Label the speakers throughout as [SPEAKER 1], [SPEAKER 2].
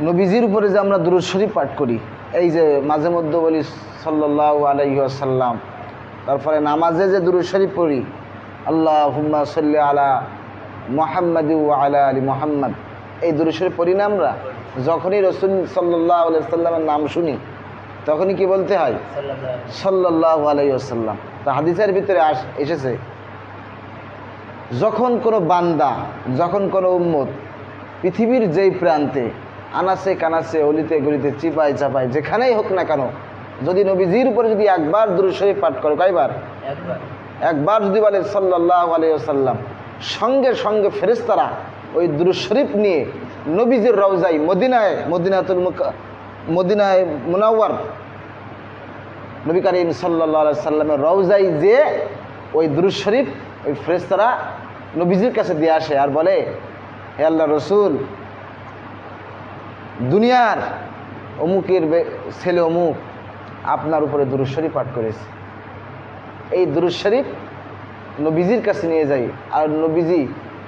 [SPEAKER 1] নবীজির উপরে যে আমরা দুরূদ শরীফ পাঠ করি, এই যে মাঝে মধ্যে বলি সাল্লাল্লাহু আলাইহি ওয়াসাল্লাম, তারপরে নামাজে যে দুরূদ শরীফ পড়ি আল্লাহুম্মা সাল্লি আলা মুহাম্মাদি ওয়া আলা আলি মুহাম্মাদ, এই দুরূদ শরীফ পড়ি না আমরা? যখনই রাসূল সাল্লাল্লাহু আলাইহি ওয়াসাল্লামের নাম শুনি তখনই কি বলতে হয়? সাল্লাল্লাহু আলাইহি ওয়াসাল্লাম। তো হাদিসের ভিতরে এসেছে যখন কোনো বান্দা, যখন কোনো উম্মত পৃথিবীর যেই প্রান্তে আনাচে কানাচে অলিতে গলিতে চিপায় চাপায় যেখানেই হোক না কেন, যদি নবীজির উপরে যদি একবার দুরূদ শরীফ পাঠ করে, কয়বার? একবার যদি বলে সাল্লাল্লাহু আলাইহি ওয়াসাল্লাম, সঙ্গে সঙ্গে ফেরেশতারা ওই দুরূদ শরীফ নিয়ে নবীজির রওজায় মদিনায় মুনাওয়ার নবী করিম সাল্লাল্লাহু আলাইহি সাল্লামের রওজায় যে ওই দুরূদ শরীফ ওই ফেরেশতারা নবীজির কাছে দিয়ে আসে আর বলে, হে আল্লাহর রাসূল, দুনিয়ার অমুকের ছেলে অমুক আপনার উপরে দুরূদ শরীফ পাঠ করেছে। এই দুরূদ শরীফ নবীজির কাছে নিয়ে যাই, আর নবীজি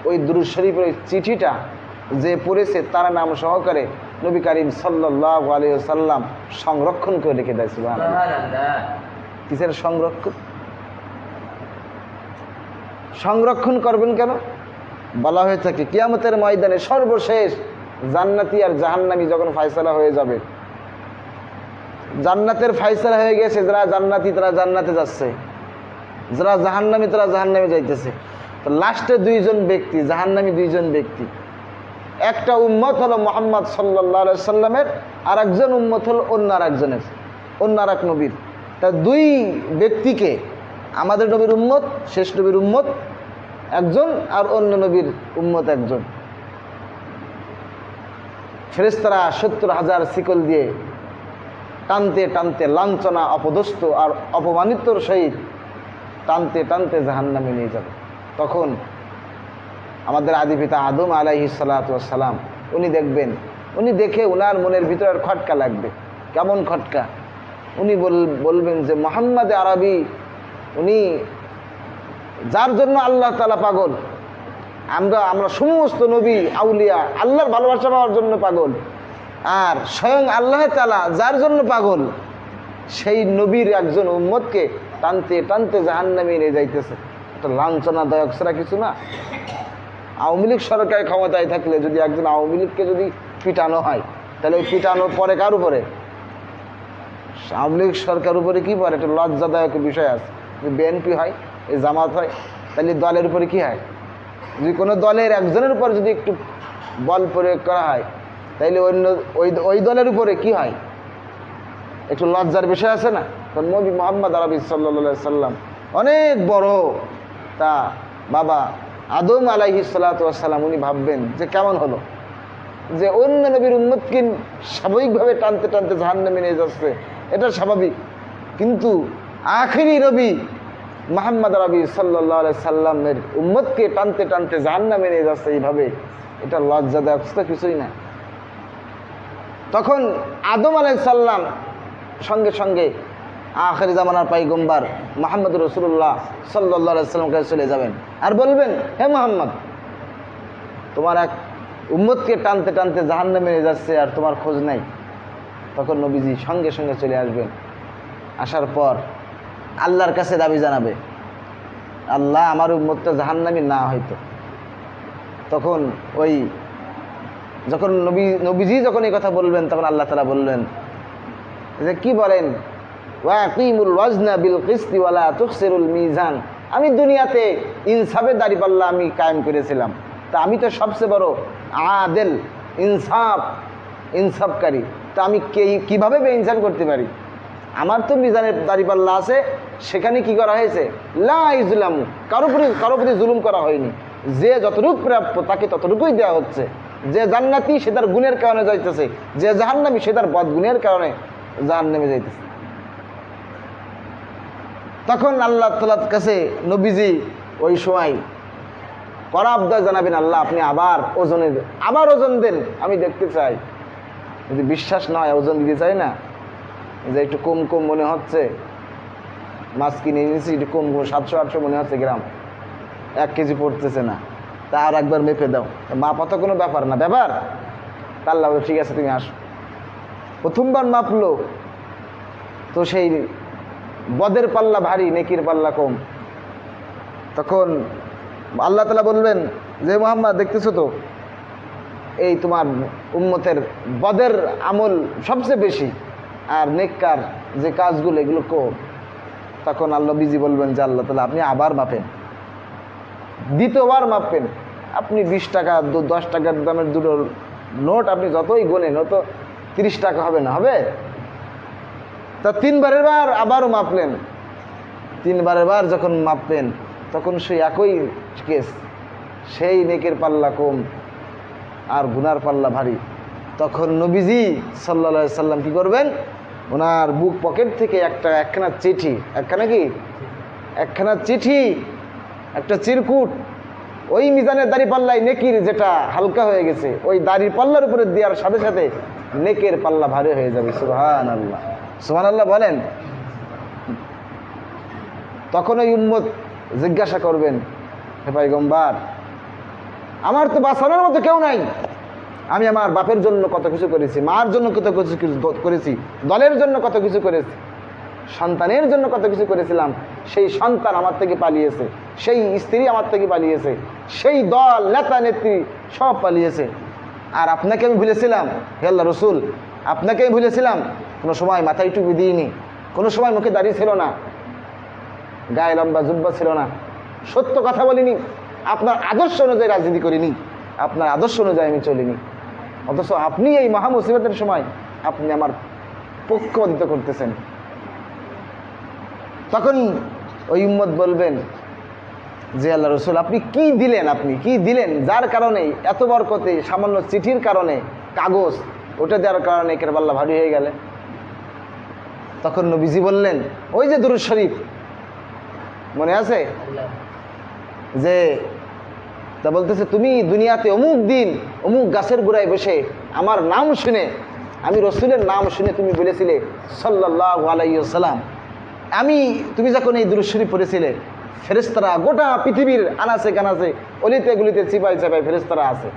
[SPEAKER 1] ওই দুরূদ শরীফের ওই চিঠিটা যে পড়েছে তার নাম সহকারে নবী করিম সাল্লাল্লাহু আলাইহি ওয়াসাল্লাম সংরক্ষণ করে রেখে দেয়। সুবহানাল্লাহ। কিসের সংরক্ষণ? সংরক্ষণ করবেন কেন? বলা হয়ে থাকে কিয়ামতের ময়দানে সর্বশেষ জান্নাতি আর জাহান্নামী যখন ফয়সালা হয়ে যাবে, জান্নাতের ফয়সালা হয়ে গেছে, যারা জান্নাতি তারা জান্নাতে যাচ্ছে, যারা জাহান্নামী তারা জাহান্নামে যাইতেছে। তো লাস্টে দুইজন ব্যক্তি, জাহান্নামী দুইজন ব্যক্তি, একটা উম্মত হলো মুহাম্মদ সাল্লাল্লাহু আলাইহি সাল্লামের, আর একজন উম্মত হলো অন্য আর একজনের, অন্য আর এক নবীর। তা দুই ব্যক্তিকে, আমাদের নবীর উম্মত, শেষ নবীর উম্মত একজন আর অন্য নবীর উম্মত একজন, ফেরেশতারা 70,000 শিকল দিয়ে টানতে টানতে লাঞ্ছনা অপদস্থ আর অপমানিতর সহিত টানতে টানতে জাহান্নামে নিয়ে যাবে। তখন আমাদের আদি পিতা আদম আলাইহিস সালাতু ওয়াস সালাম উনি দেখবেন, উনি দেখে উনার মনের ভিতরে খটকা লাগবে। কেমন খটকা? উনি বলবেন যে মুহাম্মদ আরবি, উনি যার জন্য আল্লাহ তাআলা পাগল, আমরা সমস্ত নবী আউলিয়া আল্লাহর ভালোবাসা পাওয়ার জন্য পাগল, আর স্বয়ং আল্লাহ তাআলা যার জন্য পাগল সেই নবীর একজন উম্মতকে টানতে টানতে জাহান্নামে নিয়ে যাইতেছে। এটা লাঞ্ছনাদায়ক ছাড়া কিছু না। আওয়ামী লীগ সরকার ক্ষমতায় থাকলে যদি একজন আওয়ামী লীগকে যদি পিটানো হয়, তাহলে ওই পিটানোর পরে কার উপরে? আওয়ামী লীগ সরকার উপরে কি পরে? একটা লজ্জাদায়ক বিষয় আছে। যদি বিএনপি হয়, এই জামাত হয়, তাহলে দলের উপরে কি হয়? যদি কোনো দলের একজনের উপর যদি একটু বল প্রয়োগ করা হয়, তাইলে অন্য ওই দলের উপরে কি হয়? একটু লজ্জার বিষয় আছে না? কারণ নবী মুহাম্মদ আরবি সাল্লাল্লাহু আলাইহি সাল্লাম অনেক বড়, তা বাবা আদম আলাইহিস সালাতু ওয়াস সালাম উনি ভাববেন যে কেমন হলো যে অন্য নবীর উম্মতকে স্বাভাবিকভাবে টানতে টানতে জাহান্নামে নিয়ে যাচ্ছে, এটা স্বাভাবিক, কিন্তু আখিরি নবী মুহাম্মদ আরবি সাল্লাল্লাহু আলাইহি সাল্লামের উম্মতকে টানতে টানতে জাহান্নামে নিয়ে যাচ্ছে এইভাবে, এটা লজ্জাদায়ক কিছুই না। তখন আদম আলাইহিস সালাম সঙ্গে সঙ্গে আখিরি জামানার পয়গম্বর মুহাম্মদ রাসূলুল্লাহ সাল্লাল্লাহু আলাইহি সাল্লামের কাছে চলে যাবেন আর বলবেন, হে মুহাম্মদ, তোমার এক উম্মতকে টানতে টানতে জাহান্নামে নিয়ে যাচ্ছে আর তোমার খোঁজ নাই। তখন নবীজি সঙ্গে সঙ্গে চলে আসবেন, আসার পর আল্লাহর কাছে দাবি জানাবে, আল্লাহ আমার উম্মতটা জাহান্নামী না হয়তো। তখন ওই যখন নবীজি যখন এই কথা বলবেন, তখন আল্লাহ তাআলা বললেন যে কি বলেন, ওয়াকিমুল ওয়াজনা বিল কিসতি ওয়ালা তুখসিরুল মিজান। আমি দুনিয়াতে ইনসাফের দাঁড়িপাল্লা আমি কায়েম করেছিলাম, তা আমি তো সবচেয়ে বড় আদেল, ইনসাফকারী। তা আমি কীভাবে বেইনসাফ করতে পারি? আমার তো মিজানের দাঁড়িপাল্লা আছে, সেখানে কি করা হয়েছে? লা ইজলামু, কারো প্রতি জুলুম করা হয়নি। যে যতটুকু প্রাপ্য তাকে ততটুকুই দেওয়া হচ্ছে। যে জান্নাতি সে তার গুণের কারণে যাইতেছে, যে জাহান্নামী সে তার বদগুণের কারণে জাহান্নামে যাইতেছে। তখন আল্লাহ তাআলার কাছে নবীজি ওই সময় কড়া আবদার জানাবেন, আল্লাহ আপনি আবার ওজন দেন, আমি দেখতে চাই। যদি বিশ্বাস না হয়, ওজন দিতে চাই না, যে একটু কম কম মনে হচ্ছে, মাছ কিনে নিয়েছি একটু কম 700-800 মনে হচ্ছে গ্রাম, 1 কেজি পড়তেছে না, তা আর একবার মেপে দাও। মাপা তো কোনো ব্যাপার না, ব্যাপার তা আল্লাহ বলে, ঠিক আছে তুমি আসো। প্রথমবার মাপলো তো সেই বদের পাল্লা ভারী, নেকির পাল্লা কম। তখন আল্লাহ তাআলা বলবেন যে মুহাম্মদ দেখতেছো তো এই তোমার উম্মতের বদের আমল সবচেয়ে বেশি আর নেককার যে কাজগুলো এগুলো কম। তখন আল্লাহ বিজি বলবেন যে আল্লাহ তাআলা আপনি আবার মাপেন, দ্বিতীয়বার মাপবেন। আপনি 20 টাকা 10 টাকার দামের দুটো নোট আপনি যতই গোনেন অত 30 টাকা হবে না, হবে? তা 3বারের বার আবারও মাপলেন। 3বারের বার যখন মাপবেন তখন সেই একই কেস, সেই নেকের পাল্লা কম আর গুনার পাল্লা ভারী। তখন নবীজি সাল্লাল্লাহু আলাইহি সাল্লাম কি করবেন, ওনার বুক পকেট থেকে একখানা চিঠি, একখানা চিঠি, একটা চিরকুট, ওই মিজানের দাড়ি পাল্লায় নেকির যেটা হালকা হয়ে গেছে ওই দাড়ির পাল্লার উপরে দেওয়ার সাথে সাথে নেকের পাল্লা ভারী হয়ে যাবে। সুবহানাল্লাহ, সুবহানাল্লাহ বলেন। তখন ওই উম্মত জিজ্ঞাসা করবেন, হে পয়গম্বর, আমার তো বাঁচানোর মতো কেউ নাই, আমি আমার বাপের জন্য কত কিছু করেছি, মার জন্য কত কিছু করেছি, দলের জন্য কত কিছু করেছি, সন্তানের জন্য কত কিছু করেছিলাম, সেই সন্তান আমার থেকে পালিয়েছে, সেই স্ত্রী আমার থেকে পালিয়েছে, সেই দল নেতা নেত্রী সব পালিয়েছে, আর আপনাকে আমি ভুলেছিলাম হে আল্লাহ রসুল, আপনাকে আমি ভুলেছিলাম। কোনো সময় মাথায় টুপি দিইনি, কোনো সময় মুখে দাড়ি ছিল না, গায়ে লম্বা জুব্বা ছিল না, সত্য কথা বলিনি, আপনার আদর্শ অনুযায়ী রাজনীতি করিনি, আপনার আদর্শ অনুযায়ী আমি চলিনি, অথচ আপনি এই মহা মুসিবতের সময় আপনি আমার পক্ষপাতিত্ব করতেছেন। তখন ওই উম্মত বলবেন যে আল্লাহ রসুল আপনি কি দিলেন, আপনি কি দিলেন যার কারণে এত বরকতে সামান্য চিঠির কারণে, কাগজ ওটা দেওয়ার কারণে একের পাল্লা ভারী হয়ে গেলে। তখন নবীজি বললেন, ওই যে দুরূদ শরীফ মনে আছে, যে তা বলতেছে তুমি দুনিয়াতে অমুক দিন অমুক গাছের গোড়ায় বসে আমার নাম শুনে, আমি রসুলের নাম শুনে তুমি বলেছিলে সাল্লাল্লাহু আলাইহি ওয়াসাল্লাম, তুমি যখন এই দুরূদ শরীফ পড়েছিলে, ফেরেশতারা গোটা পৃথিবীর আনাচে কানাচে অলিতে গলিতে চিপাই চাপাই ফেরেশতারা আছে,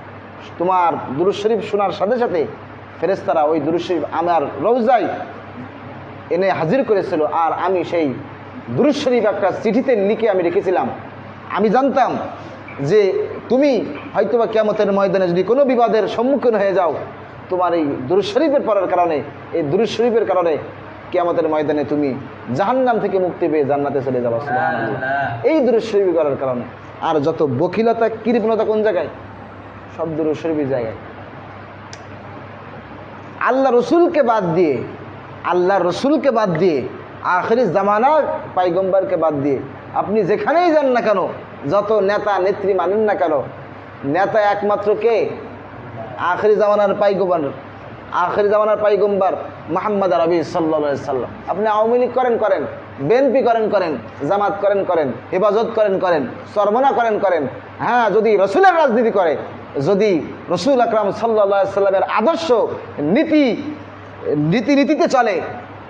[SPEAKER 1] তোমার দুরূদ শরীফ শোনার সাথে সাথে ফেরেশতারা ওই দুরূদ শরীফ আমার রওজায় এনে হাজির করেছিল, আর আমি সেই দুরূদ শরীফ একটা চিঠিতে লিখে আমি রেখেছিলাম। আমি জানতাম যে তুমি হয়তোবা কিয়ামতের ময়দানে যদি কোনো বিবাদের সম্মুখীন হয়ে যাও, তোমার এই দুরূদ শরীফের পড়ার কারণে, এই দুরূদ শরীফের কারণে কিয়ামতের ময়দানে তুমি জাহান্নাম থেকে মুক্তি পেয়ে জান্নাতে চলে যাবে। সুবহানাল্লাহ, এই দুরূদ শরীফ করার কারণে। আর যত বখিলতা কৃপণতা কোন জায়গায়, সব দুরূদ শরীফের জায়গায়। আল্লাহ রসুলকে বাদ দিয়ে আখিরি জামানার পয়গম্বরকে বাদ দিয়ে আপনি যেখানেই যান না কেন, যত নেতা নেত্রী মানেন না কেন, নেতা একমাত্র কে? আখিরি জামানার পয়গম্বর মুহাম্মদ আরবি সাল্লাল্লাহু আলাইহি সাল্লাম। আপনি আওয়ামী লীগ করেন, বিএনপি করেন, জামাত করেন, হেফাজত করেন, চরমনা করেন, হ্যাঁ, যদি রসুলের রাজনীতি করে, যদি রসুল আকরাম সাল্লাল্লাহু আলাইহি সাল্লামের আদর্শ নীতিতে চলে,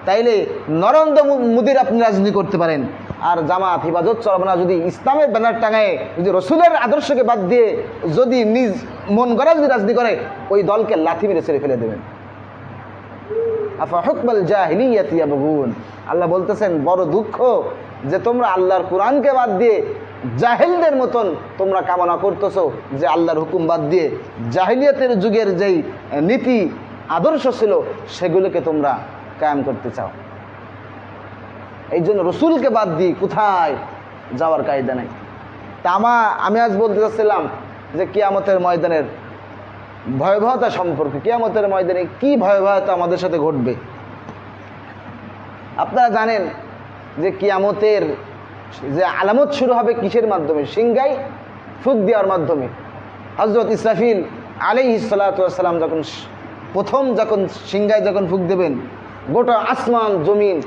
[SPEAKER 1] তাইলে নরেন্দ্র মোদীর আপনি রাজনীতি করতে পারেন। আর জামাত হেফাজত চরমনা যদি ইসলামের ব্যানার টাঙায়, যদি রসুলের আদর্শকে বাদ দিয়ে যদি নিজ মন গড়া যদি রাজনীতি করে, ওই দলকে লাথি মেরে ছেড়ে ফেলে দেবেন। আফা হুকমাল জাহিলিয়াতি ইয়াবগুন, আল্লাহ বলতেছেন বড় দুঃখ যে তোমরা আল্লাহর কোরআনকে বাদ দিয়ে জাহেলদের মতন তোমরা কামনা করতেছো, যে আল্লাহর হুকুম বাদ দিয়ে জাহিলিয়াতের যুগের যেই নীতি আদর্শ ছিল সেগুলোকে তোমরা কায়েম করতে চাও। এই জন্য রসুলকে বাদ দিয়ে কোথায় যাওয়ার কায়দা নেই। তা আমি আজ বলতে চাচ্ছিলাম যে কিয়ামতের ময়দানের ভয়াবহতা সম্পর্কে, কিয়ামতের ময়দানে কি ভয়াবহতা আমাদের সাথে ঘটবে। আপনারা জানেন যে কিয়ামতের যে আলামত শুরু হবে কিসের মাধ্যমে? সিংগায় ফুঁক দেওয়ার মাধ্যমে। হযরত ইসরাফিল আলাইহিস সালাতু ওয়াস সালাম যখন সিংগায় ফুঁক দেবেন, গোটা আসমান জমিন